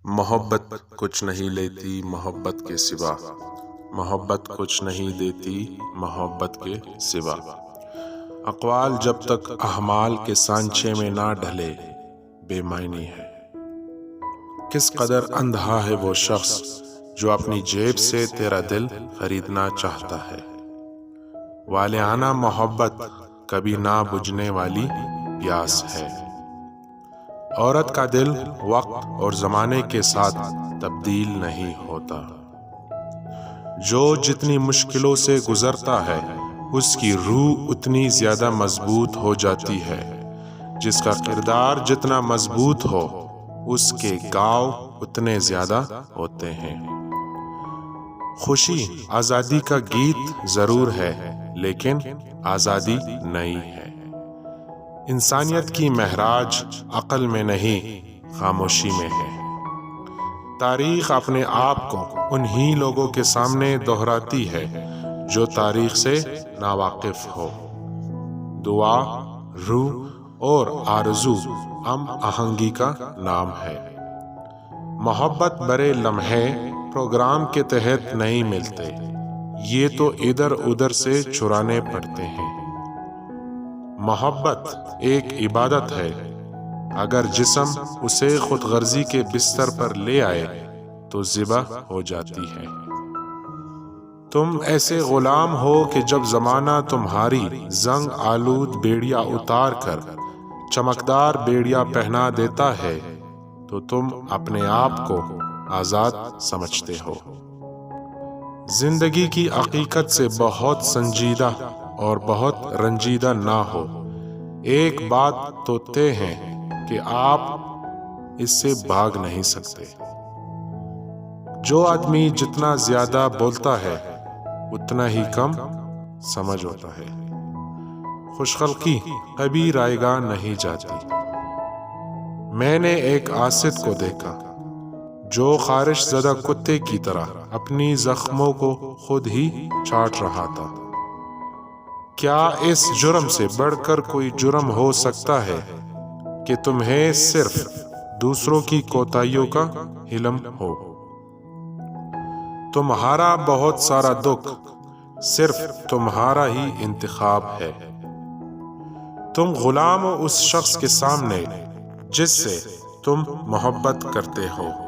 محبت کچھ نہیں لیتی محبت کے سوا، محبت کچھ نہیں دیتی محبت کے سوا۔ اقوال جب تک اعمال کے سانچے میں نہ ڈھلے بے معنی ہے۔ کس قدر اندھا ہے وہ شخص جو اپنی جیب سے تیرا دل خریدنا چاہتا ہے۔ والہانہ محبت کبھی نہ بجھنے والی پیاس ہے۔ عورت کا دل وقت اور زمانے کے ساتھ تبدیل نہیں ہوتا۔ جو جتنی مشکلوں سے گزرتا ہے اس کی روح اتنی زیادہ مضبوط ہو جاتی ہے۔ جس کا کردار جتنا مضبوط ہو اس کے گاؤ اتنے زیادہ ہوتے ہیں۔ خوشی آزادی کا گیت ضرور ہے لیکن آزادی نہیں ہے۔ انسانیت کی معراج عقل میں نہیں خاموشی میں ہے۔ تاریخ اپنے آپ کو انہی لوگوں کے سامنے دہراتی ہے جو تاریخ سے ناواقف ہو۔ دعا، روح اور آرزو ہم آہنگی کا نام ہے۔ محبت برے لمحے پروگرام کے تحت نہیں ملتے، یہ تو ادھر ادھر سے چرانے پڑتے ہیں۔ محبت ایک عبادت ہے، اگر جسم اسے خود غرضی کے بستر پر لے آئے تو ذبح ہو جاتی ہے۔ تم ایسے غلام ہو کہ جب زمانہ تمہاری زنگ آلود بیڑیا اتار کر چمکدار بیڑیا پہنا دیتا ہے تو تم اپنے آپ کو آزاد سمجھتے ہو۔ زندگی کی حقیقت سے بہت سنجیدہ اور بہت رنجیدہ نہ ہو۔ ایک بات تو طے ہے کہ آپ اس سے بھاگ نہیں سکتے۔ جو آدمی جتنا زیادہ بولتا ہے اتنا ہی کم سمجھ ہوتا ہے۔ خوش خلقی کبھی رائیگاں نہیں جاتی۔ میں نے ایک عاصد کو دیکھا جو خارش زدہ کتے کی طرح اپنی زخموں کو خود ہی چاٹ رہا تھا۔ کیا اس جرم سے بڑھ کر کوئی جرم ہو سکتا ہے کہ تمہیں صرف دوسروں کی کوتاہیوں کا علم ہو؟ تمہارا بہت سارا دکھ صرف تمہارا ہی انتخاب ہے۔ تم غلام ہو اس شخص کے سامنے جس سے تم محبت کرتے ہو۔